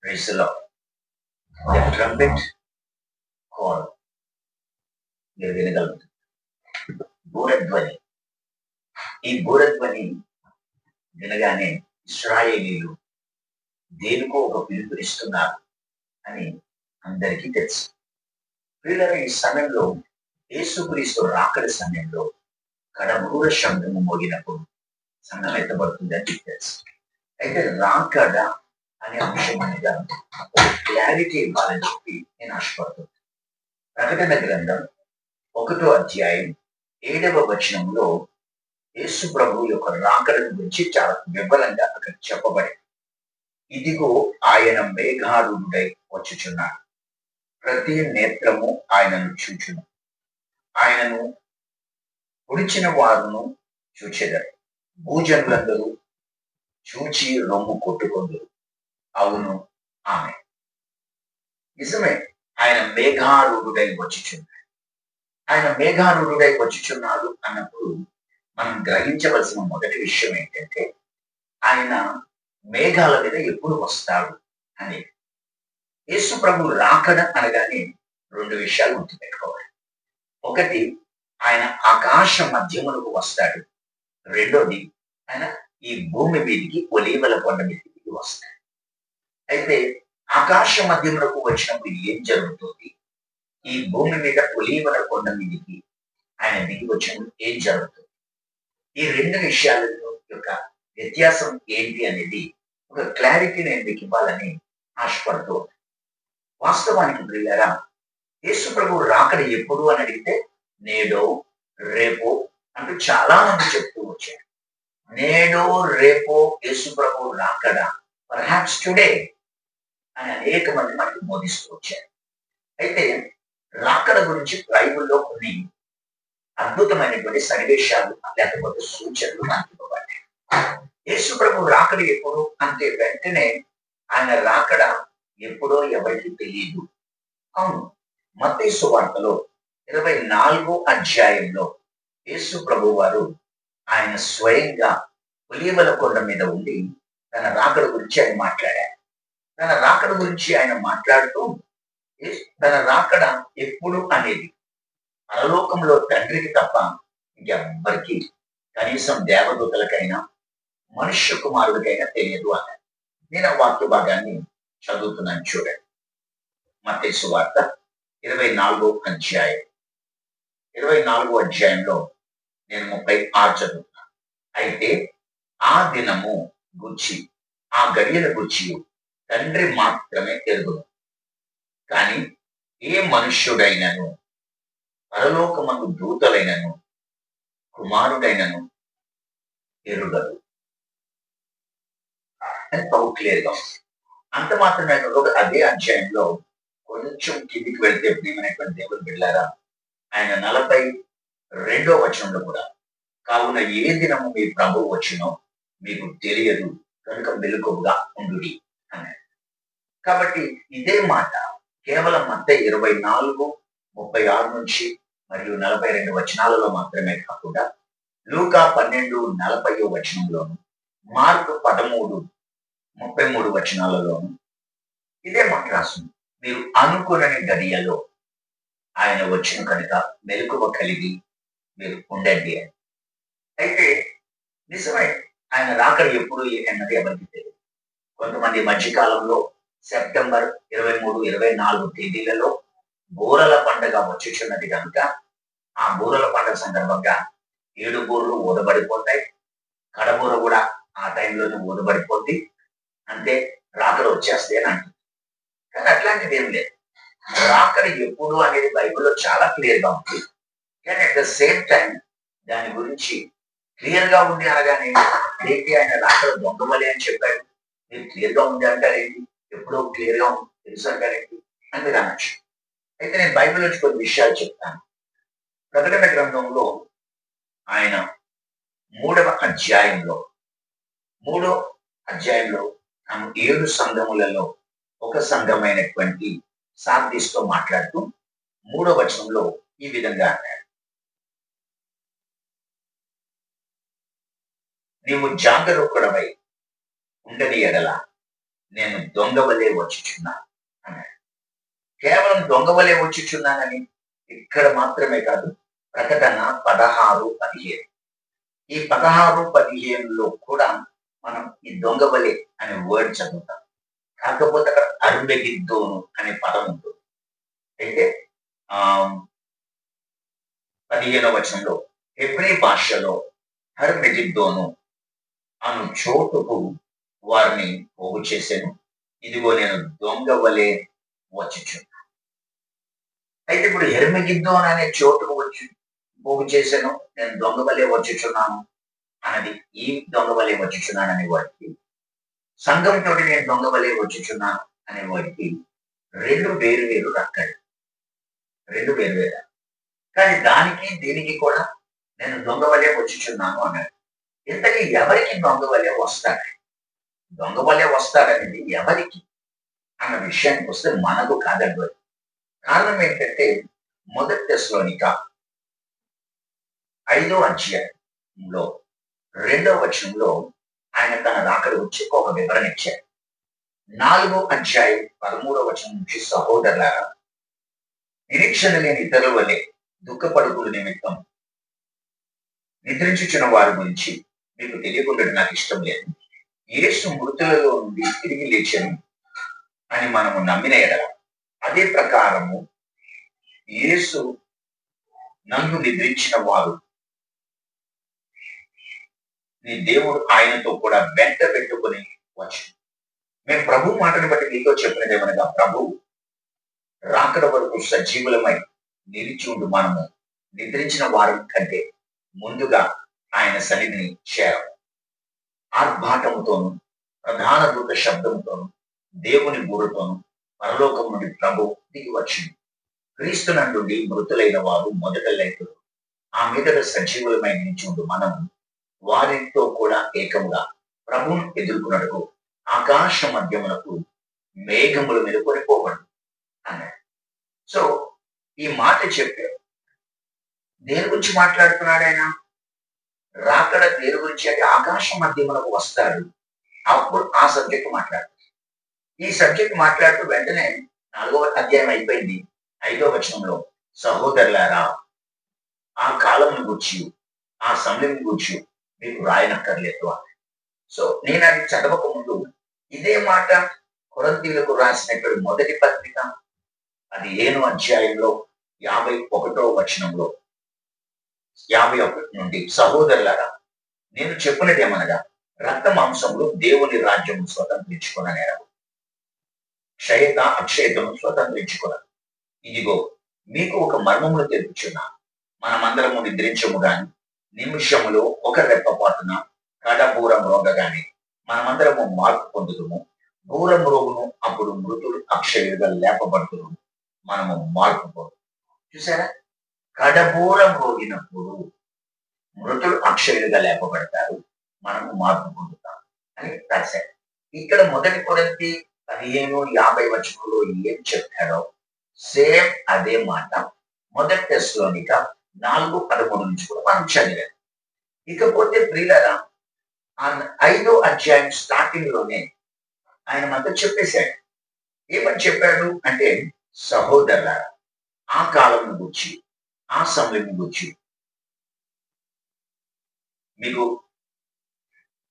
Praise the Lord. The trumpet call మీరు వినగలుగుతారు. బూరధ్వని. ఈ బూరధ్వని వినగానే ఇశ్రాయేలీలు దేనికో ఒక పిలుపునిస్తున్నారు అని అందరికీ తెలుసు. వీళ్ళని ఈ సమయంలో యేసుక్రీస్తు రాకడ సమయంలో కడబూర శబ్దము మోగినప్పుడు సంఘం ఎత్తబడుతుందని తెలుసు. అయితే రాకడ అనే అంశం మీద ఒక క్లారిటీ ఇవ్వాలని చెప్పి నేను ఆశపడుతున్నాను. ప్రకటన గ్రంథం 1వ అధ్యాయం 7వ వచనంలో యేసు ప్రభు యొక్క రాకడను గురించి చాలా వివరంగా అక్కడ చెప్పబడింది. ఇదిగో ఆయన మేఘారూఢుడై వచ్చుచున్నాడు, ప్రతి నేత్రము ఆయనను చూచును, ఆయనను పొడిచిన వారును చూచెదరు, భూజనులందరూ చూచి రొమ్ము కొట్టుకొందురు. అవును, ఆమె నిజమే. ఆయన మేఘారూఢుడై వచ్చుచున్నాడు. ఆయన మేఘారూఢుడై వచ్చుచున్నాడు అన్నప్పుడు మనం గ్రహించవలసిన మొదటి విషయం ఏంటంటే ఆయన మేఘాల మీద ఎప్పుడు వస్తాడు అనేది. యేసు ప్రభు రాకడ అనగానే 2 విషయాలు గుర్తుపెట్టుకోవాలి. ఒకటి, ఆయన ఆకాశ మధ్యములకు వస్తాడు. రెండోది, ఆయన ఈ భూమి మీదకి ఒలీవల కొండ మీదకి వస్తాడు. అయితే ఆకాశ మధ్యములకు వచ్చినప్పుడు ఏం జరుగుతుంది, ఈ భూమి మీద ఒలీవల కొండ మీదకి ఆయన దిగి వచ్చినప్పుడు ఏం జరుగుతుంది, ఈ 2 విషయాల యొక్క వ్యత్యాసం ఏంటి అనేది ఒక క్లారిటీ నేను మీకు ఇవ్వాలని ఆశపడుతూ. వాస్తవానికి ప్రియులారా, యేసు ప్రభు రాకడ ఎప్పుడు అని అడిగితే నేడో రేపో అంటూ చాలా మంది చెప్తూ వచ్చారు. నేడో రేపో యేసు ప్రభు రాకడ, పర్హాప్స్ టుడే అని అనేక మంది మనకి బోధిస్తూ వచ్చారు. అయితే రాకడ గురించి బైబిల్లో కొన్ని అద్భుతమైనటువంటి సన్నివేశాలు లేకపోతే సూచనలు మనకి ఇవ్వబడ్డాయి. యేసు ప్రభు రాకడ ఎప్పుడు అంటే వెంటనే ఆయన రాకడ ఎప్పుడో ఎవరికి తెలియదు. అవును, మత్తయి సువార్తలో 24వ అధ్యాయంలో యేసు ప్రభు వారు ఆయన స్వయంగా ఒలీవల కొండ మీద ఉండి తన రాకడ గురించి ఆయన మాట్లాడారు. తన రాకడ గురించి ఆయన మాట్లాడుతూ తన రాకడ ఎప్పుడు అనేది పరలోకంలో తండ్రికి తప్ప ఇంకెవ్వరికి, కనీసం దేవదూతలకైనా మనుష్య కుమారుడికైనా తెలియదు అన్నారు. నేను ఆ వాక్య భాగాన్ని చదువుతున్నాను, చూడండి. మత్తయి సువార్త 24వ అధ్యాయం 24వ అధ్యాయంలో నేను 36 చదువుతున్నాను. అయితే ఆ దినము గుర్చి, ఆ గడియల గుర్చి తండ్రి మాత్రమే ఎరుగును, కానీ ఏ మనుష్యుడైనను, పరలోకమందు దూతలైనను, కుమారుడైనను ఎరుగదు అని బహు క్లియర్గా ఉంది. అంత మాత్రమే అదే అధ్యాయంలో కొంచెం కిందికి వెళ్తే ప్రియమైనటువంటి దేవుడు బిడ్డలారా, ఆయన 42వ వచనంలో కూడా కావున ఏ దినము మీ ప్రభువు వచ్చినో మీకు తెలియదు కనుక మెలకువగా ఉండుడి అన్నాడు. కాబట్టి ఇదే మాట కేవలం మత్తయి 24:36 నుంచి మరియు 42 వచనాలలో మాత్రమే కాకుండా లూకా 12:40 వచనంలోను, మార్కు 13:33 వచనాలలోను ఇదే మాట రాస్తుంది. మీరు అనుకునని గడియలో ఆయన వచ్చిన కనుక మెలకువ కలిగి మీరు ఉండండి అని. అయితే నిజమే, ఆయన రాకడ ఎప్పుడు అన్నది ఎవరికి తెలియదు. కొంతమంది మధ్యకాలంలో సెప్టెంబర్ 23, 24 తేదీలలో బూరల పండుగ వచ్చుచున్నది కనుక ఆ బూరల పండుగ సందర్భంగా 7 బూరలు ఊదబడిపోతాయి, కడబూర కూడా ఆ టైంలోనే ఊదబడిపోద్ది, అంటే రాకడ వచ్చేస్తే అని అంటుంది. కానీ అట్లాంటిది ఏం లేదు. రాకడ ఎప్పుడు అనేది బైబిల్లో చాలా క్లియర్ గా ఉంది. కానీ అట్ ద సేమ్ టైం దాని గురించి క్లియర్ గా ఉంది అనగానే ఏంటి, ఆయన రాకడ దొంగమలి అని చెప్పాడు, మీరు క్లియర్ గా ఉంది అంటారేంటి, ఎప్పుడో క్లియర్ గా ఉంది తెలుసు అంటారేంటి అని మీరు అనొచ్చు. అయితే నేను బైబిల్ నుంచి కొన్ని విషయాలు చెప్తాను. ప్రకటన గ్రంథంలో ఆయన 3వ అధ్యాయంలో తాను 7 సంఘములలో ఒక సంఘమైనటువంటి సార్దీస్తో మాట్లాడుతూ 3వ వచనంలో ఈ విధంగా అన్నాడు, నీవు జాగరూకుడవై ఉండని ఎడల నేను దొంగ వలె వచ్చుచున్నాను అన్నాడు. కేవలం దొంగ వలె వచ్చుచున్నానని ఇక్కడ మాత్రమే కాదు, ప్రకటన 16:15 ఈ 16-15లో కూడా మనం ఈ దొంగ వలె అనే వర్డ్ చదువుతాం. కాకపోతే అక్కడ అర్మెగిద్దోను అనే పదం ఉంటుంది. అయితే ఆ 15వ వచనంలో హెబ్రీ భాషలో హర్మెగిద్దోను అను చోటుకు వారిని పోగు చేశాను. ఇదిగో నేను దొంగ వలె వచ్చుచున్నాను. అయితే ఇప్పుడు హెర్మెగిద్దోన్ అనే చోటుకు వచ్చి పోగు చేశాను, నేను దొంగ వలె వచ్చుచున్నాను అన్నది ఈ దొంగ వలె వచ్చుచున్నాను అనే వాటికి, సంఘం తోటి నేను దొంగ వలె వచ్చుచున్నాను అనే వాటికి రెండు వేరు వేరు రక్కలు, రెండు వేరు వేరు. కానీ దానికి దీనికి కూడా నేను దొంగ వలె వచ్చుచున్నాను అన్నాడు. ఇంతకీ ఎవరికి దొంగ వలె వస్తాడు? దొంగ వలె వస్తాడనేది ఎవరికి అన్న విషయానికి వస్తే మనకు కాదండి. కారణం ఏంటంటే మొదటి దశలోనిక 5వ అధ్యాయంలో 2వ వచనంలో ఆయన తన రాకడ వచ్చి ఒక వివరణ ఇచ్చారు. 4వ అధ్యాయం 13వ వచనం నుంచి సహోదరులారా, నిరీక్షణ లేని ఇతరుల వలె దుఃఖపడుకుల నిమిత్తం నిద్రించుచున్న వారి గురించి మీకు తెలియకుండా నాకు ఇష్టం లేదు. యేసు మృతులలో నుండి తిరిగి లేచను అని మనము నమ్మిన ఎడల, అదే ప్రకారము యేసు నందు నిద్రించిన వారు నీ దేవుడు ఆయనతో కూడా వెంట పెట్టుకుని వచ్చు. మేము ప్రభు మాటను బట్టి మీతో చెప్పినదేమనగా, ప్రభు రాకడ వరకు సజీవులమై నిలిచి ఉండు మనము నిద్రించిన వారి కంటే ముందుగా ఆయన సన్నిధిని చేరం. ఆర్భాటముతోను ప్రధాన దూత శబ్దంతోను దేవుని బూరతోను పరలోకం నుండి ప్రభు దిగి వచ్చింది. క్రీస్తునందుండి మృతులైన వారు మొదట లేకుడు, ఆ మీదట సజీవులమై నిలిచి ఉండు మనము వారితో కూడా ఏకముగా ప్రభువును ఎదుర్కొన్నట్టుకు ఆకాశ మధ్యమునకు మేఘముల మీద కొనిపోబడు అన్నాడు. సో ఈ మాట చెప్పారు. దేని గురించి మాట్లాడుతున్నాడు ఆయన? రాకడ దేని గురించి అంటే ఆకాశ మధ్యమునకు వస్తాడు. అప్పుడు ఆ సబ్జెక్ట్ మాట్లాడుతాడు. ఈ సబ్జెక్ట్ మాట్లాడుతూ వెంటనే 4వ అధ్యాయం అయిపోయింది. 5వ వచనంలో సహోదరులారా, ఆ కాలం గూర్చి ఆ సమయం గూర్చి మీకు రాయనక్కర్లేదు అని. సో నేను అది చదవక ముందు ఇదే మాట కొరింథీయులకు రాసినటువంటి మొదటి పత్రిక 15వ అధ్యాయంలో 51వ వచనంలో 51 నుండి, సహోదరులారా, నేను చెప్పినదేమనగా, రక్త మాంసములు దేవుని రాజ్యం స్వతంత్రించుకున్న నేరము, క్షయత అక్షయతను స్వతంత్రించుకున్నారు. ఇదిగో మీకు ఒక మర్మమును తెలుపుచున్నా, మనమందరము నిద్రించము గాని నిమిషములో ఒక రెప్పపాటున కడబూర మ్రోగగానే మనమందరము మార్పు పొందుదుము. బూర మ్రోగును, అప్పుడు మృతులు అక్షయులుగా లేపబడుతును, మనము మార్పు పొందు. చూసారా? కడబూర మ్రోగినప్పుడు మృతులు అక్షయులుగా లేపబడతారు, మనము మార్పు పొందుతాం అని రాశారు. ఇక్కడ మొదటి కొరింథీ 15:50 వచనంలో ఏం చెప్పాడో సేమ్ అదే మాట మొదటి తెస్సలోనిక 4:13 నుంచి కూడా మనం చదివాం. ఇకపోతే ప్రియులారా, 5వ అధ్యాయం స్టార్టింగ్ లోనే ఆయన మనతో చెప్పేశాడు. ఏమని చెప్పాడు అంటే, సహోదరులారా, ఆ కాలం గురించి ఆ సమయం గురించి మీకు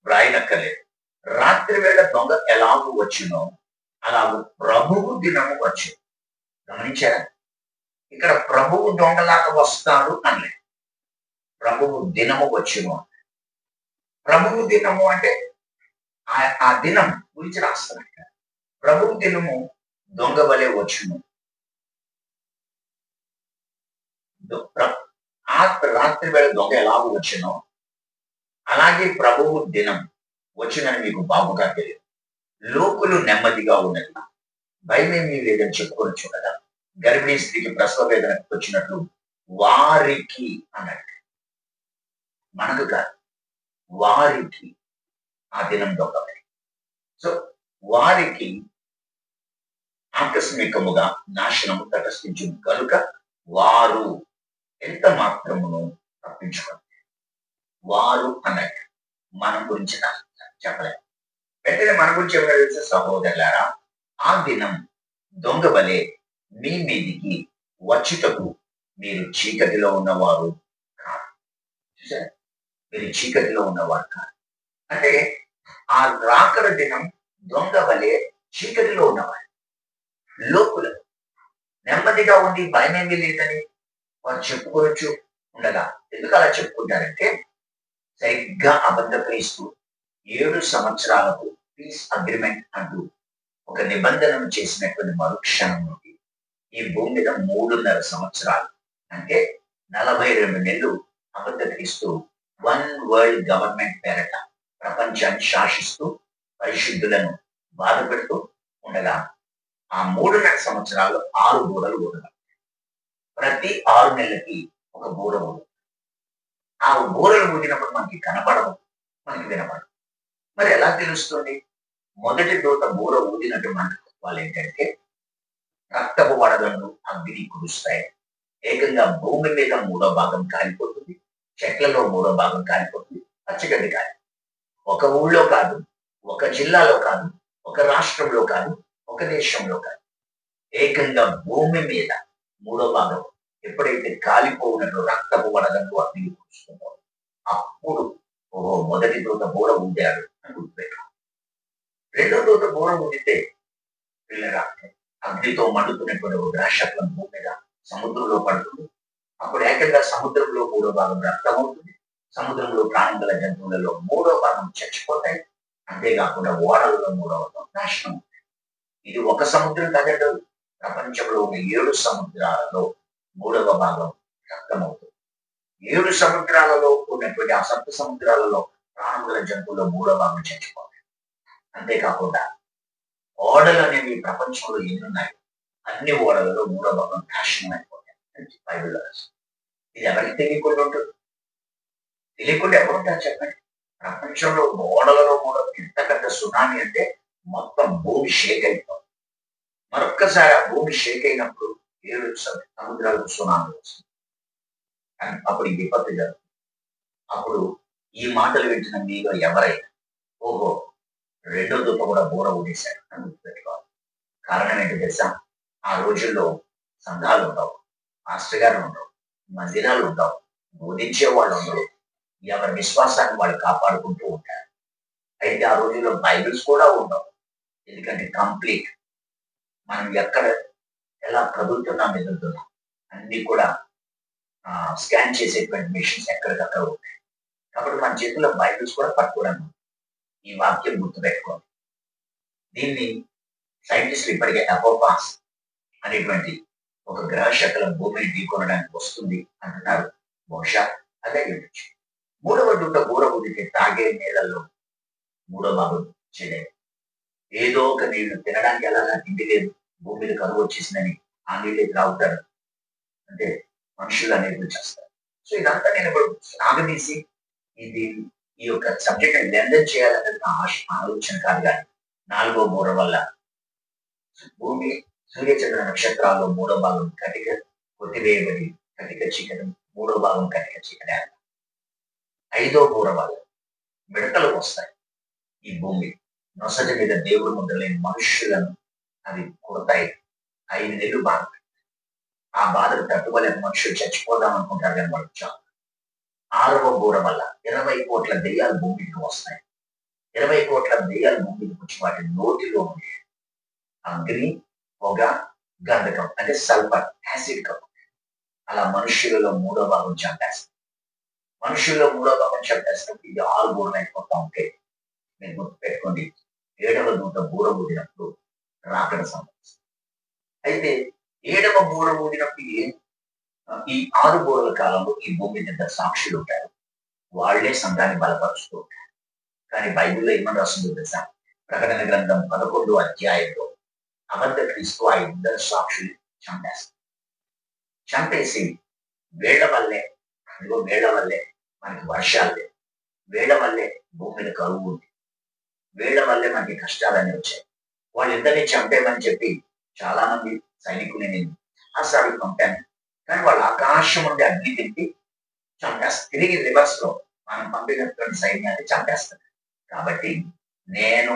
వ్రాయనక్కర్లేదు. రాత్రి వేళ దొంగ ఎలాగూ వచ్చినో అలాగూ ప్రభువు దినము వచ్చు. గమనించారా? ఇక్కడ ప్రభువు దొంగలాగా వస్తాడు అనలేదు, ప్రభువు దినము వచ్చును. ప్రభువు దినము అంటే ఆ దినం గురించి రాస్తానంట. ప్రభువు దినము దొంగ వలె వచ్చును. రాత్రి వేళ దొంగ ఎలాగూ వచ్చినో అలాగే ప్రభువు దినం వచ్చినని మీకు బాగుగా తెలియదు. లోకులు నెమ్మదిగా ఉన్నది, భయమేమీ లేదని చెప్పుకోవచ్చు కదా. గర్భిణీ స్త్రీకి ప్రసవ వేదన వచ్చినట్లు వారికి అన్నట్టు, మనకు కాదు, వారికి ఆ దినం దొంగ. సో వారికి ఆకస్మికముగా నాశనము తటస్థించు కనుక వారు ఎంత మాత్రమును తప్పించుకోండి. వారు అన్నట్టు మనం గురించి చెప్పలేదు. వెంటనే మన గురించి ఏమైనా తెలిసే సహోదరులారా, ఆ దినం దొంగ వలె మీ మీదికి వచ్చుటకు మీరు చీకటిలో ఉన్నవారు కాదు. చూసారా? మీరు చీకటిలో ఉన్నవారు కాదు. అంటే ఆ రాకడ దినం దొంగ వలె చీకటిలో ఉన్నవారు. లోకులు నెమ్మదిగా ఉండి భయమేమీ లేదని వారు చెప్పుకోవచ్చు ఉండగా, ఎందుకు అలా చెప్పుకుంటారంటే సరిగ్గా అబద్ధ క్రీస్తు 7 సంవత్సరాలకు పీస్ అగ్రిమెంట్ అంటూ ఒక నిబంధనను చేసినటువంటి మరుక్షణం నుండి ఈ భూమి మీద 3.5 సంవత్సరాలు అంటే 42 నెలలు అబద్ధ క్రీస్తు వన్ వరల్డ్ గవర్నమెంట్ పేరట ప్రపంచాన్ని శాసిస్తూ పరిశుద్ధులను బాధ పెడుతూ ఉండగా ఆ 3.5 సంవత్సరాలు 6 బూరలు ఊదగా ప్రతి 6 నెలలకి ఒక బూర ఊదు. ఆ బూరలు ఊదినప్పుడు మనకి కనపడవు, మనకి వినపడవు. మరి ఎలా తెలుస్తుంది? మొదటి దూత బూర ఊదినట్టు మనకు వాళ్ళు ఏంటంటే రక్తపు వడగళ్ళు అగ్ని కురుస్తాయి. ఏకంగా భూమి మీద 3వ భాగం కాలిపోతుంది, చెట్లలో 3వ భాగం కాలిపోతుంది, పచ్చగడ్డి కాలి. ఒక ఊళ్ళో కాదు, ఒక జిల్లాలో కాదు, ఒక రాష్ట్రంలో కాదు, ఒక దేశంలో కాదు, ఏకంగా భూమి మీద 3వ భాగం ఎప్పుడైతే కాలిపోయినట్లు రక్తపు వడగళ్ళు అగ్ని కురుస్తుందో అప్పుడు ఓహో మొదటి దూత బూర ఊదాడు అని గుర్తుపెట్టు. రెండో దూత బూర ఊదితే పిల్లరా అగ్నితో మండుతున్నటువంటి ఒక ద్రాక్షఫలం భూమి మీద సముద్రంలో పడుతుంది. అప్పుడు ఏకంగా సముద్రంలో 3వ భాగం రక్తం అవుతుంది. సముద్రంలో ప్రాణం గల జంతువులలో 3వ భాగం చచ్చిపోతాయి. అంతేకాకుండా ఓడలలో 3వ భాగం నాశనం. ఇది ఒక సముద్రం కాదండి, ప్రపంచంలో ఉన్న 7 సముద్రాలలో 3వ భాగం రక్తం అవుతుంది. 7 సముద్రాలలో ఉన్నటువంటి ఆ సప్త సముద్రాలలో ప్రాణం గల జంతువుల్లో 3వ భాగం చచ్చిపోతాయి. అంతేకాకుండా ఓడలు అనేవి ప్రపంచంలో ఎన్నున్నాయి, అన్ని ఓడలలో 3వ భాగం నాశనం అయిపోతాయి. బైబిల్లో ఇది ఎవరికి తెలియకుండా ఉంటుంది? తెలియకుండా ఎవరుంటారు చెప్పండి? ప్రపంచంలో ఓడలలో కూడా ఎంత పెద్ద సునామీ అంటే మొత్తం భూమి షేక్ అయిపోతుంది. మరొక్కసారి ఆ భూమి షేక్ అయినప్పుడు 7 సముద్రాలకు సునామీ వస్తుంది. అప్పుడు ఈ విపత్తు జరుగుతుంది. అప్పుడు ఈ మాటలు వింటున్న మీలో ఎవరైనా ఓహో రెండో దూత కూడా బూర ఊడేశాడు అని గుర్తుపెట్టుకోవాలి. కారణం ఏంటి తెలుసా? ఆ రోజుల్లో సంఘాలు ఉండవు, మాస్టర్ గారు ఉండవు, మందిరాలు ఉండవు, బోధించే వాళ్ళు ఉండవు. ఎవరి విశ్వాసాన్ని వాళ్ళు కాపాడుకుంటూ ఉంటారు. అయితే ఆ రోజుల్లో బైబిల్స్ కూడా ఉండవు. ఎందుకంటే కంప్లీట్ మనం ఎక్కడ ఎలా కదులుతున్నాం ఎదుగుతున్నాం అన్ని కూడా స్కాన్ చేసేటువంటి మిషన్స్ ఎక్కడికక్కడ ఉంటాయి. కాబట్టి మన చేతిలో బైబిల్స్ కూడా పట్టుకోవడం. ఈ వాక్యం గుర్తుపెట్టుకోండి. దీన్ని సైంటిస్టులు ఇప్పటికే అపోపాస్ అనేటువంటి ఒక గ్రహ శకలం భూమిని ఢీకొనడానికి వస్తుంది అంటున్నారు. బహుశా అదే ఉండొచ్చు. 3వ దూత బూర ఊదితే తాగే నీళ్ళల్లో 3వ భాగం చేయలేదు. ఏదో ఒక నీళ్లు తినడానికి ఎలాగా తిండి లేదు, భూమి మీద కరువు వచ్చేసిందని ఆ నీళ్ళు తాగుతారు, అంటే మనుషులు అనేది చేస్తారు. సో ఇదంతా నేను ఇప్పుడు సాగదీసి ఇది ఈ యొక్క సబ్జెక్ట్ లెండన్ చేయాలనేది నా ఆలోచన కాదు. కానీ 4వ బూర వల్ల భూమి సూర్యచంద్ర నక్షత్రాల్లో 3వ భాగం కటిక కొట్టివేయబడి కటిక చీకటి, 3వ భాగం కటిక చీకటి. 5వ బూర వల్ల మిడతలు వస్తాయి. ఈ భూమి నొసటి మీద దేవుడు ముద్రలేని మనుష్యులను అవి కొడతాయి. 5 నెలలు బాధ. ఆ బాధకు తట్టుకోలేక మనుషులు చచ్చిపోదాం అనుకుంటారు కానీ వాళ్ళు చాలు. 6వ బూర వల్ల 20 కోట్ల దెయ్యాలు భూమికి వస్తాయి. 20 కోట్ల దెయ్యాలు భూమికి వచ్చి వాటి నోటిలో అగ్ని, పొగ, గంధకం అంటే సల్ఫర్, యాసిడ్ కప్ అలా మనుష్యులలో 3వ భాగం చంపేస్తాం. మనుషుల్లో 3వ భాగం చంపేసినప్పుడు ఇది 6 బూరలు అయిపోతా ఉంటే మీరు గుర్తు పెట్టుకోండి. 7వ దూత బూర ఊదినప్పుడు రాకడ సంభవిస్తుంది. అయితే 7వ బూర ఊదినప్పుడు ఈ 6 బూరల కాలంలో ఈ భూమి మీద సాక్షులు ఉంటారు. వాళ్లే సంఘాన్ని బలపరుస్తూ ఉంటారు. కానీ బైబిల్లో ఏమని రాస్తుందో తెలుసా? ప్రకటన గ్రంథం 11వ అధ్యాయంలో అబద్ధ క్రీస్తు ఆ 2 సాక్షులు చంపేస్తారు. చంపేసి వేళ్ల వల్లే, అదిగో వేళ్ల వల్లే మనకి వర్షాలు లేవు, వేళ్ల వల్లే భూమి మీద కరువు ఉంది, వేళ్ల వల్లే మనకి కష్టాలన్నీ వచ్చాయి. వాళ్ళిద్దరిని చంపేమని చెప్పి చాలా మంది సైనికులు నేను చాలాసార్లు పంపాను. కానీ వాళ్ళు ఆకాశం నుండి అగ్ని తిప్పి చంపేస్తారు. తిరిగి రివర్స్ లో మనం పంపినటువంటి సైన్యాన్ని చంపేస్తారు. కాబట్టి నేను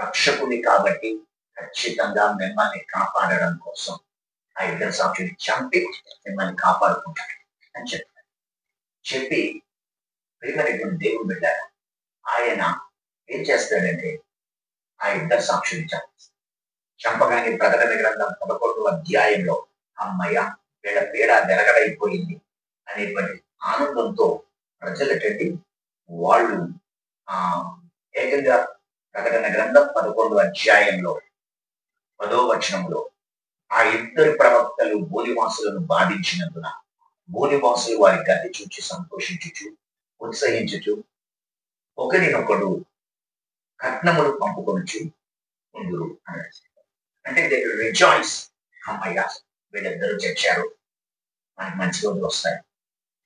రక్షకుని కాబట్టి ఖచ్చితంగా మిమ్మల్ని కాపాడడం కోసం ఆ ఇద్దరు సాక్షులు చంపి మిమ్మల్ని కాపాడుకుంటాడు అని చెప్పి ప్రియమైనటువంటి దేవుని బిడ్డ ఆయన ఏం చేస్తాడంటే ఆ ఇద్దరు సాక్షులు చంపగానే ప్రకటన గ్రంథం 11వ అధ్యాయంలో అమ్మయ్య వీళ్ళ పీడ వెరగడైపోయింది అనేటువంటి ఆనందంతో ప్రజలటండి వాళ్ళు ఆ ఏకంగా ప్రకటన గ్రంథం 11వ అధ్యాయంలో 10వ వచనంలో ఆ ఇద్దరు ప్రవక్తలు భూనివాసులను బాధించినందున భూనివాసులు వారి గతి చూచి సంతోషించుచు ఉత్సహించుచు ఒకరినొకడు కట్నములు పంపుకొనుచు ఉందురు అన్నాడు. అంటే దే రిజాయిస్, అమ్మయ్య వీళ్ళిద్దరూ చచ్చారు, మనకి మంచి రోజులు వస్తాయి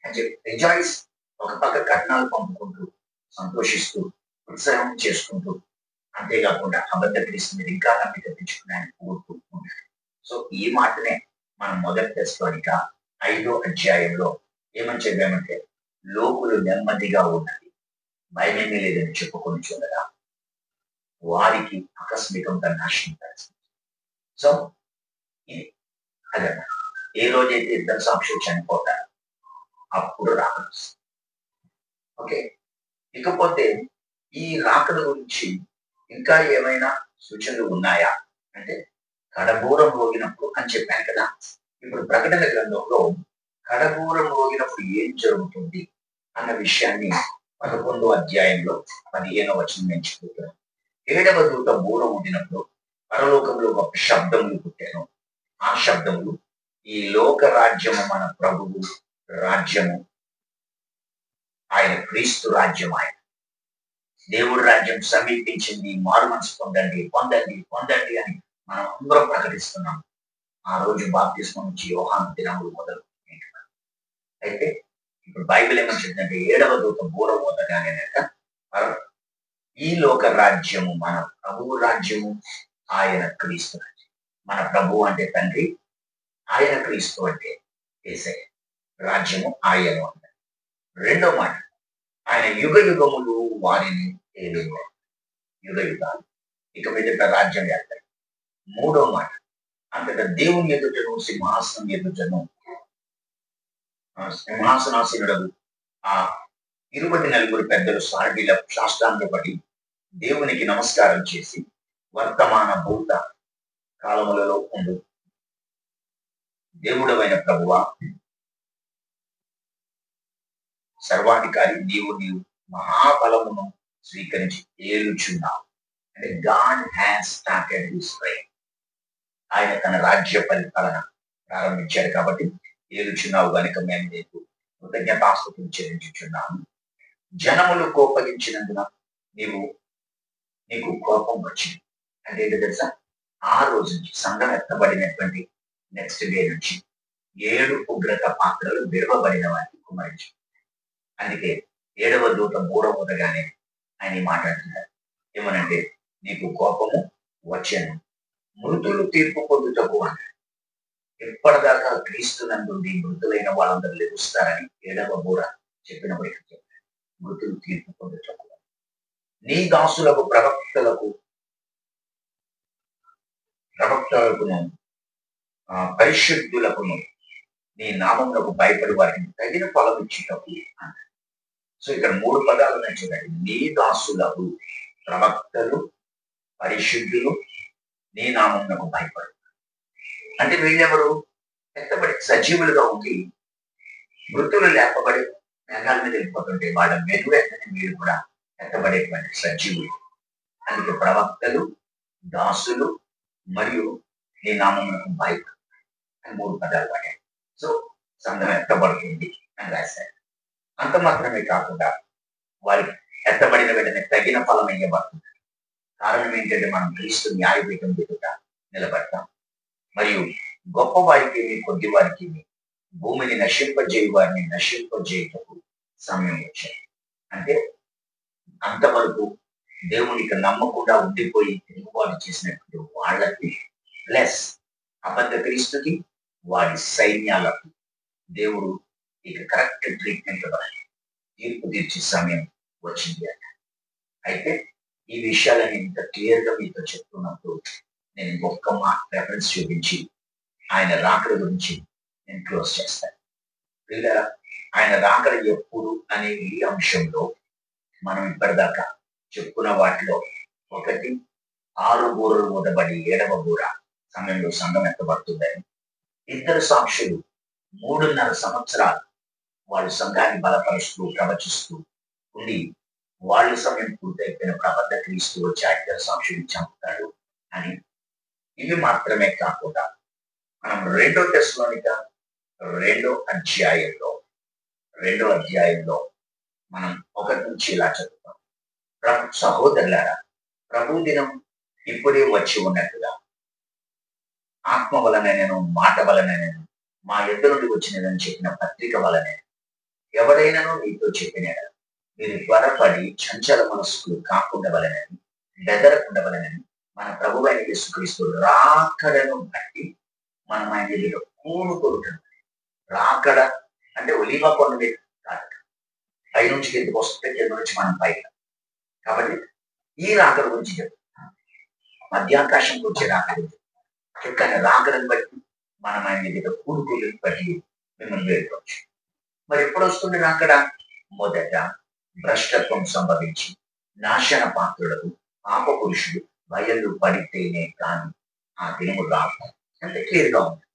అని చెప్పి రిజాయిస్. ఒక పక్క కట్నాలు పంపుకుంటూ సంతోషిస్తూ ఉత్సాహం చేసుకుంటూ, అంతేకాకుండా అబద్ధ క్రీస్తు మీద ఇంకా నమ్మిక తెచ్చుకుని ఆయన కోరుకుంటున్నాడు. సో ఈ మాటనే మనం మొదటి తెస్సలోనిక 5వ అధ్యాయంలో ఏమని చెప్పామంటే లోకులు నెమ్మదిగా ఉన్నది భయమేమీ లేదని చెప్పుకొని చూడగా వారికి ఆకస్మికంగా నాశనం కలిసింది. సో ఇది అదే ఏ రోజైతే ఇద్దరు సాక్షులు చనిపోతారు అప్పుడు రాకడ. ఓకే, ఇకపోతే ఈ రాకడ గురించి ఇంకా ఏమైనా సూచనలు ఉన్నాయా అంటే కడబూరం మోగినప్పుడు అని చెప్పాను కదా. ఇప్పుడు ప్రకటన గ్రంథంలో కడబూరం మోగినప్పుడు ఏం జరుగుతుంది అన్న విషయాన్ని 11వ అధ్యాయంలో 15వ వచనం నేను చెబుతున్నాను. 7వ దూత బూర ఊదినప్పుడు పరలోకంలో గొప్ప శబ్దములు పుట్టాను. ఆ శబ్దములు ఈ లోక రాజ్యము మన ప్రభువు రాజ్యము, ఆయన క్రీస్తు రాజ్యం, ఆయన దేవుడి రాజ్యం సమీపించింది, మారు మనసు పొందండి పొందండి పొందండి అని మనం అందరం ప్రకటిస్తున్నాం. ఆ రోజు బాప్తిస్మం నుంచి యోహాను దినములు మొదలు. అయితే ఇప్పుడు బైబిల్ ఏమని చెప్తుందంటే 7వ దూత బూర ఊదగానేనట ఈ లోక రాజ్యము మన ప్రభువు రాజ్యము, ఆయన క్రీస్తు రాజ్యం. మన ప్రభువు అంటే తండ్రి, ఆయన క్రీస్తు అంటే యేసయ్య, రాజ్యము ఆయన అంటారు. రెండో మాట ఆయన యుగ యుగములు వారిని ఏలును, యుగ యుగాలు ఇక మీదట రాజ్యం చేస్తారు. మూడో మాట అంతటా దేవుని ఎదుటను సింహాసనం ఎదుటను సింహాసనాసీనుడు ఆ 24 పెద్దలు సాగిల సాష్టాంగపడి దేవునికి నమస్కారం చేసి వర్తమాన భూత కాలములలో ఉండు దేవుడవైన ప్రభువా సర్వాధికారి నీవు మహాబలమును స్వీకరించి ఏలుచున్నావు. అంటే God has started his rain. ఆయన తన రాజ్య పరిపాలన ప్రారంభించాడు కాబట్టి ఏలుచున్నావు కనుక మేము నీకు కృతజ్ఞతాస్తుతులు చెల్లించుచున్నాము. జనములు కోపగించినందున నీకు కోపం వచ్చింది. అంటే ఏంటో తెలుసా, ఆ రోజు నుంచి సంఘం ఎత్తబడినటువంటి నెక్స్ట్ డే నుంచి 7 ఉగ్రత పాత్రలు విరవబడిన వారికి కుమరించు. అందుకే 7వ దూత బూర ఊదగానే ఆయన మాట్లాడుతున్నారు ఏమనంటే నీకు కోపము వచ్చాను, మృతులు తీర్పు పొందుటకు అన్నాడు. ఎప్పటిదాకా క్రీస్తునందుండి మృతులైన వాళ్ళందరూ లెగుస్తారని 7వ బూర చెప్పినప్పటికీ మృతులు తీర్పు పొందుటకు నీ దాసులకు ప్రవక్తలకును పరిశుద్ధులకును నీ నామమునకు భయపడి వారికి తగిన ఫలం ఇచ్చేటప్పుడు అన్నాడు. సో ఇక్కడ 3 పదాలు ఉన్నాయి చూడండి. నీ దాసులకు ప్రవక్తలు పరిశుద్ధులు నీ నామమునకు భయపడు. అంటే వీళ్ళెవరు? ఎత్తబడి సజీవులుగా ఉండి మృతులు లేపబడి మేఘాల మీద వెళ్ళిపోతుంటే వాళ్ళ మెరుగెత్తని మీరు కూడా ఎత్తబడేటువంటి సజీవులు. అందుకే ప్రవక్తలు, దాసులు మరియు నీ నామమునకు భయపడు అని 3 పదాలు వాడారు. సో సంఘం ఎత్తబడుతుంది అని రాశారు. అంత మాత్రమే కాకుండా వారికి ఎత్తబడిన వెంటనే తగిన ఫలం ఇవ్వబడుతుంది. కారణం ఏంటంటే మనం క్రీస్తు న్యాయపీఠం ఎదుట నిలబడతాం. మరియు గొప్ప వారికి కొద్ది వారికి భూమిని నశింపజేయు వారిని నశింపజేయటకు సమయం వచ్చాయి. అంటే అంతవరకు దేవునికి నమ్మకుండా ఉండిపోయి తిరుగుబాటు చేసినట్టు వాళ్ళకి ప్లస్ అబద్ధ క్రీస్తుకి వారి సైన్యాలకు దేవుడు ఇక కరెక్ట్ ట్రీట్మెంట్ ఇవ్వాలి. తీర్పు తీర్చే సమయం వచ్చింది అట. అయితే ఈ విషయాలని ఇంత క్లియర్ గా మీతో చెప్తున్నప్పుడు నేను ఒక్క మా రెఫరెన్స్ చూపించి ఆయన రాకడ గురించి నేను క్లోజ్ చేస్తాను. పిల్లరా, ఆయన రాకడ ఎప్పుడు అనే ఈ అంశంలో మనం ఇప్పటిదాకా చెప్పుకున్న వాటిలో ఒకటి, 6 బూరలు ఊదబడి 7వ బూర సమయంలో సంఘం ఎత్తబడుతుందని. ఇద్దరు సాక్షులు 3.5 సంవత్సరాలు వాళ్ళు సంఘాన్ని బలపరుస్తూ ప్రవచిస్తూ ఉండి వాళ్ళ సమయం పూర్తయిపోయిన ప్రబద్ధ క్రీస్తు వచ్చి ఆ ఇద్దరు సాక్షులు చంపుతాడు అని. ఇవి మాత్రమే కాకుండా మనం 2వ దశలోనిక 2వ అధ్యాయంలో మనం 1 నుంచి ఇలా చదువుతాం. సహోదరులారా, ప్రభు దినం ఇప్పుడే వచ్చి ఉన్నట్టుగా ఆత్మ వలననేను, మాట వలననేను, మా యుద్ధ నుండి వచ్చినదని చెప్పిన పత్రిక వలనే ఎవరైనాను మీతో చెప్పిన మీరు త్వరపడి చంచల మనస్కులు కాకుండవలనని, బెదరకుండవలనని మన ప్రభు అయిన యేసుక్రీస్తు రాకడను బట్టి మనం ఆయన ఎదుట కూడుకుంటున్నాం. రాకడ అంటే ఒలీవ కొండ మీద కాదు, పైనుంచి కిందకు వస్తే కింద నుంచి మనం పైకి. కాబట్టి ఈ రాకడ గురించి చెప్తున్నాం, మధ్యాకాశం గురించి రాకడ చెప్తాను. రాకడని బట్టి మనం ఆయన ఎదుట కూడుకుని బట్టి మిమ్మల్ని వేడుకోవచ్చు. మరి ఎప్పుడు వస్తుంది రాకడ? మొదట భ్రష్టత్వం సంభవించి నాశన పాత్రులకు పాప పురుషుడు బయలు పడితేనే కానీ ఆ దినము రాదు అంటే క్లియర్ గా ఉంది.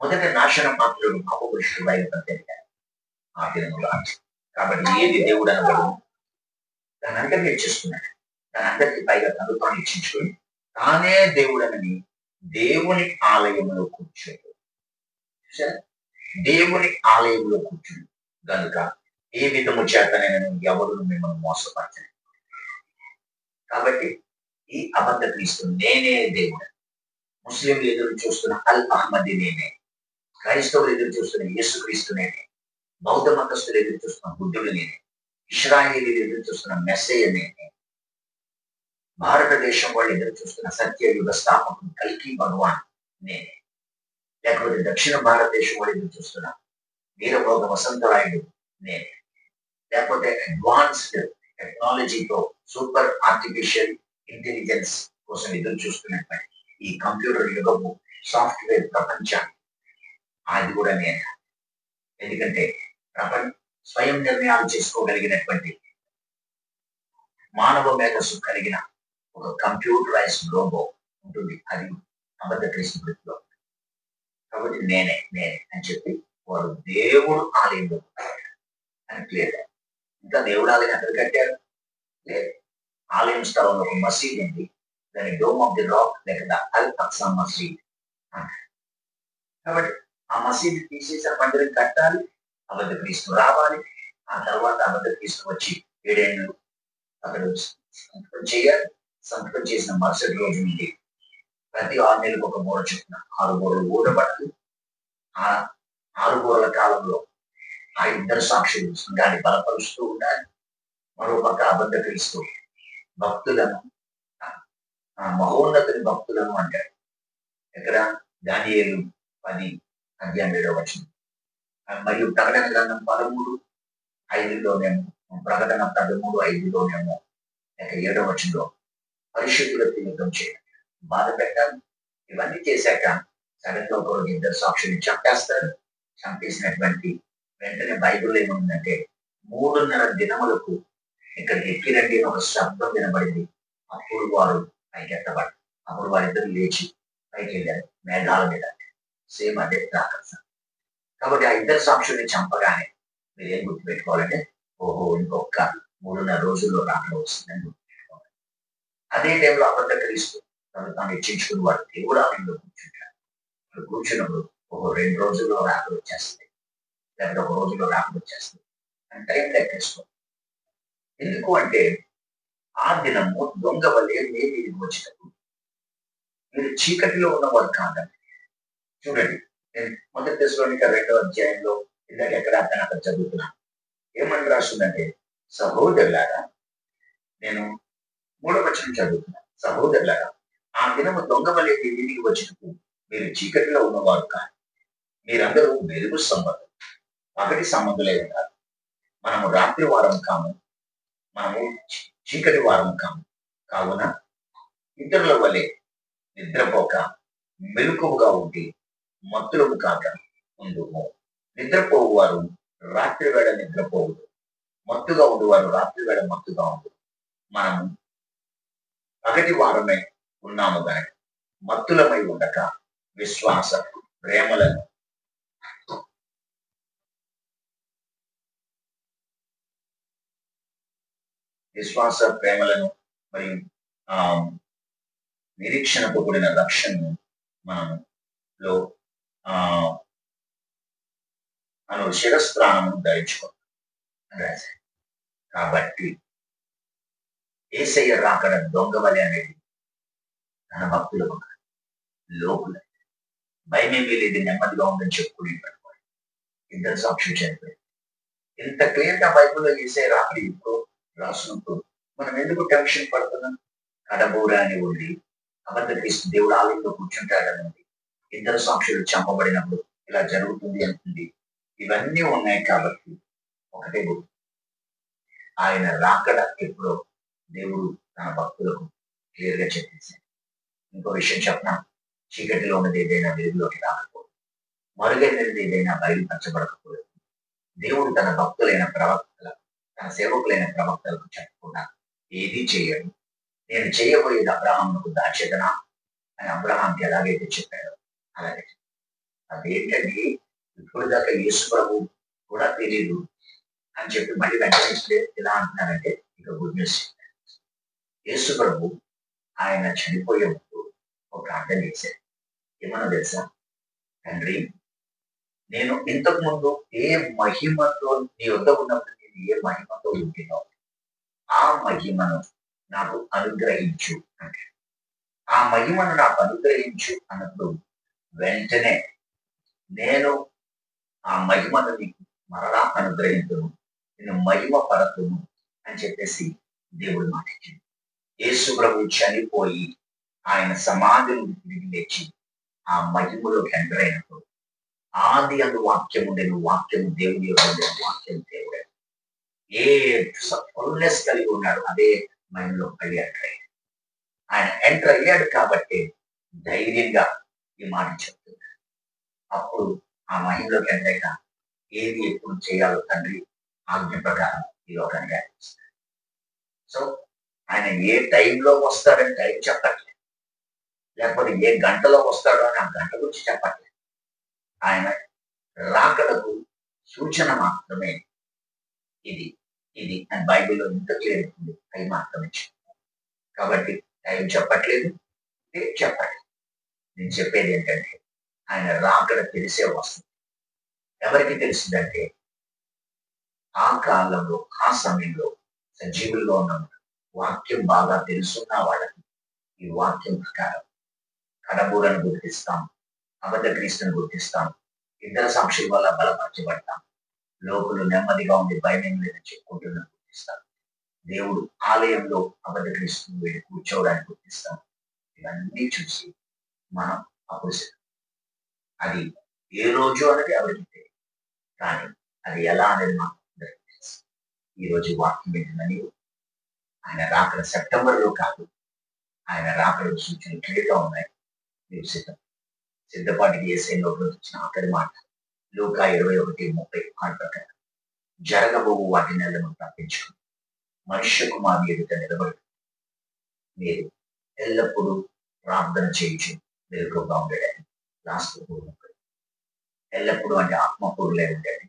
మొదట నాశన పాత్రుడు పాప పురుషుడు బయలు పడితే ఆ దినము రాదు. కాబట్టి ఏది దేవుడు అనబడు దాని అందరినీ ఇచ్చిస్తున్నాడు. దాని అందరికీ పైగా తను తాను ఇచ్చించుకొని తానే దేవుడనని దేవుని ఆలయంలో కూర్చోడు. దేవుని ఆలయంలో కూర్చుని కనుక ఏ విధము చేతనైనా ఎవరు మిమ్మల్ని మోసపరచలేదు. కాబట్టి ఈ అబద్ధ క్రీస్తు నేనే దేవుడు, ముస్లింలు ఎదురు చూస్తున్న అల్ అహ్మదీ నేనే, క్రైస్తవులు ఎదురు చూస్తున్న యేసు క్రీస్తు నేనే, బౌద్ధ మతస్థులు ఎదురు చూస్తున్న బుద్ధుడు నేనే, ఇశ్రాయేలీలు ఎదురు చూస్తున్న మెస్సయ్య నేనే, భారతదేశం వాళ్ళు ఎదురు చూస్తున్న సత్యయుగ స్థాపకుడు కల్కి భగవాన్ నేనే, లేకపోతే దక్షిణ భారతదేశం వాళ్ళు ఎదురు చూస్తున్న వీరభోగ వసంతరాయుడు నేనే, లేకపోతే అడ్వాన్స్డ్ టెక్నాలజీతో సూపర్ ఆర్టిఫిషియల్ ఇంటెలిజెన్స్ కోసం ఎదురు చూస్తున్నటువంటి ఈ కంప్యూటర్ యుగము సాఫ్ట్వేర్ ప్రపంచాన్ని అది కూడా నేను. ఎందుకంటే స్వయం నిర్ణయాలు చేసుకోగలిగినటువంటి మానవ మేధస్సు కలిగిన ఒక కంప్యూటరైజ్డ్ రోబో ఉంటుంది, అది అబద్ధ క్రీస్తు వృత్తిలో. కాబట్టి నేనే అని చెప్పి వాడు దేవుడు ఆలయంలో అని క్లియర్. ఇంకా దేవుడు ఆలయం ఎక్కడ కట్టారు? లేదు. ఆలయం స్థలంలో ఒక మసీద్ ఉంది, దాని డోమ్ ఆఫ్ ది రాక్ లేక అల్ అక్సా మసీద్ అంటారు. కాబట్టి ఆ మసీద్ తీసేసి ఆ మందిరం కట్టాలి, అబద్ధ క్రీస్తు రావాలి, ఆ తర్వాత అబద్ధ క్రీస్తు వచ్చి 7 ఏళ్ళు అక్కడ సంతకం చేయాలి. సంతకం చేసిన మరుసటి రోజు నుండి ప్రతి 6 నెలలకు ఒక బోర చొప్పున 6 బోరలు ఊడబడాలి. ఆ 6 బోరల కాలంలో ఆ ఇద్దరు సాక్షులు సంఘాన్ని బలపరుస్తూ ఉండాలి. మరోపక్క అబద్ధ క్రీస్తు భక్తులను, మహోన్నతుని భక్తులను అంటారు. ఎక్కడ? దానియేలు 10:7 మరియు ప్రకటన గ్రంథం 13:5లోనేమో, ప్రకటన 13:5లోనేమో లేక 7 పరిశుద్ధులకు యుద్ధం చేయాలి, బాధ పెట్టాలి. ఇవన్నీ చేశాక సడన్ గా ఒకరోజు ఇద్దరు సాక్షులు చంపేస్తారు. చంపేసినటువంటి వెంటనే బైబిల్ ఏముందంటే 3.5 దినములకు ఇక్కడికి ఎక్కిరండి ఒక శబ్దం వినబడింది. అప్పుడు వారు పైకెత్తబడి అప్పుడు వారిద్దరు లేచి పైకి వెళ్ళారు మేఘాల మీద. సేమ్ అదే రాకడ. కాబట్టి ఆ ఇద్దరు సాక్షుల్ని చంపగానే మీరు ఏం గుర్తుపెట్టుకోవాలంటే, ఓహో ఇంకొక 3.5 రోజుల్లో రాకడ వస్తుందని గుర్తుపెట్టుకోవాలి. అదే టైంలో అబద్ధ క్రీస్తు తను తాను హెచ్చించుకుని వాడు దేవుడు ఆలయంలో కూర్చుంటాడు. కూర్చున్నప్పుడు ఓహో 2 రోజుల్లో రాకడ వచ్చేస్తుంది, లేకపోతే 1 రోజుల్లో రాకడ వచ్చేస్తుంది అని టైం లెక్కేసుకో. ఎందుకు అంటే ఆ దినము దొంగ వల్లే మీరు వచ్చినప్పుడు మీరు చీకటిలో ఉన్నవారు కాదండి. చూడండి, నేను మొదటి దశలోనిక 2వ అధ్యాయంలో ఇందాక ఎక్కడ అక్కడ చదువుతున్నాను. ఏమని రాస్తుందంటే, సహోదరులారా, నేను 3వ వచనం చదువుతున్నాను. సహోదరులారా, ఆ దినము దొంగ వల్లే మీ ఇంటికి వచ్చినప్పుడు మీరు చీకటిలో ఉన్నవారు కాదు, మీరందరూ వెలుగు సంబంధం, పగటి సంబంధులే ఉన్నారు. మనము రాత్రి వారం కాము, మనము చీకటి వారం కావున ఇతరుల వలె నిద్రపోక మెలకువగా ఉండి మత్తులకు కాక ఉండుము. నిద్రపోవు వారు రాత్రి వేళ నిద్రపోవుడు, మత్తుగా ఉండువారు రాత్రి వేళ మత్తుగా ఉండు. మనం పగటి వారమై ఉన్నాము గనక మత్తులమై ఉండక విశ్వాస ప్రేమలను మరియు నిరీక్షణతో కూడిన రక్షణను మనలో మనం శిరస్త్రాణము ధరించుకుంటాం. కాబట్టి యేసయ్య రాకడ దొంగవలి అనేది తన భక్తులకు లోకుల భయమేమీ లేదు, నెమ్మదిగా ఉందని చెప్పుకుని పడుకోవాలి. ఇద్దరు సాక్షులు చనిపోయింది. ఇంత క్లియర్ గా బైబుల్లో యేసయ్య రాకడ ఇప్పుడు రాసినప్పుడు మనం ఎందుకు టెన్షన్ పడుతున్నాం? కడబూర అని ఉంది, అబద్ధ క్రీస్తు దేవుడు ఆలయంలో కూర్చుంటాడని, ఇద్దరు సాక్షులు చంపబడినప్పుడు ఇలా జరుగుతుంది అంటుంది. ఇవన్నీ ఉన్నాయి కాబట్టి ఒకటే గుర్తు, ఆయన రాకడ ఎప్పుడో దేవుడు తన భక్తులకు క్లియర్ గా చెప్పేసి. ఇంకో విషయం చెప్పిన, చీకటిలో ఉన్నది ఏదైనా వెలుగులోకి రాకపోదు, మరుగైనది ఏదైనా బయలుపరచబడకపోదు. దేవుడు తన భక్తులైన ప్రవక్తలకు, తన సేవకులైన ప్రవక్తలకు చెప్పకుండా ఏది చేయడు. నేను చేయబోయేది అబ్రహాముకు దాచేదనా అని అబ్రహాంకి ఎలాగైతే చెప్పాడో అలాగే. అదేంటండి, ఇప్పుడు దాకా యేసు ప్రభు కూడా తెలియదు అని చెప్పి మళ్ళీ వెంటనే ఎలా అంటున్నారంటే, ఇక గుడ్ న్యూస్. యేసు ప్రభు ఆయన చనిపోయే ముందు ఒక ప్రార్థన చేశాడు. ఏమన్నా తెలుసా? తండ్రి, నేను ఇంతకు ముందు ఏ మహిమతో నీ వద్ద ఉన్నప్పుడు నేను ఏ మహిమతో ఉంటున్నావు, ఆ మహిమను నాకు అనుగ్రహించు అంటే, ఆ మహిమను నాకు అనుగ్రహించు అన్నప్పుడు వెంటనే నేను ఆ మహిమను నీకు మరలా అనుగ్రహించును, నేను మహిమ పరతును అని చెప్పేసి దేవుడు మాటించింది. యేసు ప్రభు చనిపోయి ఆయన సమాధి నుండి తిరిగి లేచి ఆ మహిమలోకి ఎంటర్ అయినప్పుడు, ఆది అందు వాక్యం ఉండేది, వాక్యము దేవుడి వాక్యం దేవుడే, ఏ ఫుల్నెస్ కలిగి ఉన్నాడు అదే మహిమలో కలిగి ఎంటర్ అయ్యాడు. ఆయన ఎంటర్ అయ్యాడు కాబట్టి ధైర్యంగా ఈ మాట చెప్తున్నాడు. అప్పుడు ఆ మహిమలోకి ఎంటర్ అయ్యాక ఏది ఎప్పుడు చేయాలో తండ్రి ఆజ్ఞ ప్రకారం ఈ లోకానికి అనిపిస్తాడు. సో ఆయన ఏ టైంలో వస్తాడని టైం చెప్పట్లేదు, లేకపోతే ఏ గంటలో వస్తాడో అని ఆ గంట గురించి చెప్పట్లేదు. ఆయన రాకడకు సూచన మాత్రమే ఇది ఇది అని బైబిల్లో ఇంత క్లియర్ ఉంది. అవి మాత్రమే కాబట్టి టైం చెప్పట్లేదు, చెప్పట్లేదు. నేను చెప్పేది ఏంటంటే, ఆయన రాకడ తెలిసే వస్తుంది. ఎవరికి తెలిసిందంటే, ఆ కాలంలో ఆ సమయంలో సజీవుల్లో ఉన్న వాక్యం బాగా తెలుసున్న వాళ్ళకి ఈ వాక్యం ప్రకారం కడబూరను గుర్తిస్తాం, అబద్ధ క్రీస్తుని గుర్తిస్తాం, ఇద్దరు సాక్షుల వల్ల బలపరచబడతాం, లోకులు నెమ్మదిగా ఉండి భయం లేదని చెప్పుకుంటున్న గుర్తిస్తాం, దేవుడు ఆలయంలో అబద్ధ క్రీస్తుని వెళ్ళి కూర్చోవడానికి గుర్తిస్తాం. ఇవన్నీ చూసి మనం అప్పుడు అది ఏ రోజు అనేది ఎవరికి తెలియదు, కానీ అది ఎలా అనేది మాకు తెలుసు. ఈ రోజు వాక్యం ఏంటని, ఆయన రాకడ సెప్టెంబర్లో కాదు, ఆయన రాకడ సూచనలు క్లియర్గా ఉన్నాయి. మీరు సిద్ధపాటికి యేసయ్యలో వచ్చిన ఆఖరి మాట లూకా 21:30 ప్రకారం, జరగబోవు వాటి నెలను తప్పించుకుని మనుష్య కుమారుని ఎదుట నిలబడి మీరు ఎల్లప్పుడూ ప్రార్థన చేయించు మెలకువగా ఉండేది. లాస్ట్ ఎల్లప్పుడూ అంటే ఆత్మపూర్లే ఉండేది,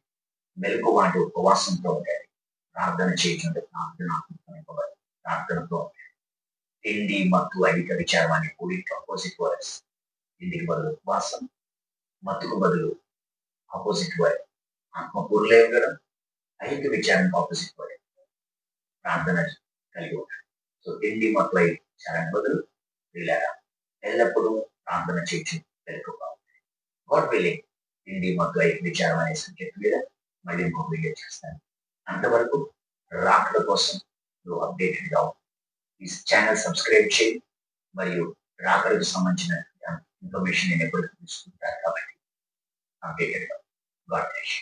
మెలకువ అంటే ఉపవాసంతో ఉండేది, ప్రార్థన చేయించండి, ప్రార్థనతో తిండి మత్తు అధిక విచారం అనే కూడికి ఆపోజిట్ వర్డ్స్. తిండికి బదులు ఉపవాసం, మత్తుకు బదులు ఆపోజిట్ వర్డ్ ఆత్మపూర్లే ఉండడం, అధిక విచారానికి ఆపోజిట్ వర్డ్ ప్రార్థన కలిగి ఉంటాడు. సో తిండి మత్తు అయి విచారానికి బదులు వీళ్ళగా ఎల్లప్పుడూ ప్రార్థన చేయించు మెలకువగా ఉంటాయి. గాడ్ విల్లింగ్ తిండి మత్తు అయి విచారం అనే సబ్జెక్ట్ మీద మళ్ళీ ఇంకొక వీడియో చేస్తాను. అంతవరకు రాకడ కోసం నువ్వు అప్డేటెడ్ గా ఈ ఛానల్ సబ్స్క్రైబ్ చేయి, మరియు రాకడకు సంబంధించిన ఇన్ఫర్మేషన్ నేను ఎప్పటికీ తీసుకుంటాను కాబట్టి అప్డేటెడ్ గా. God bless you.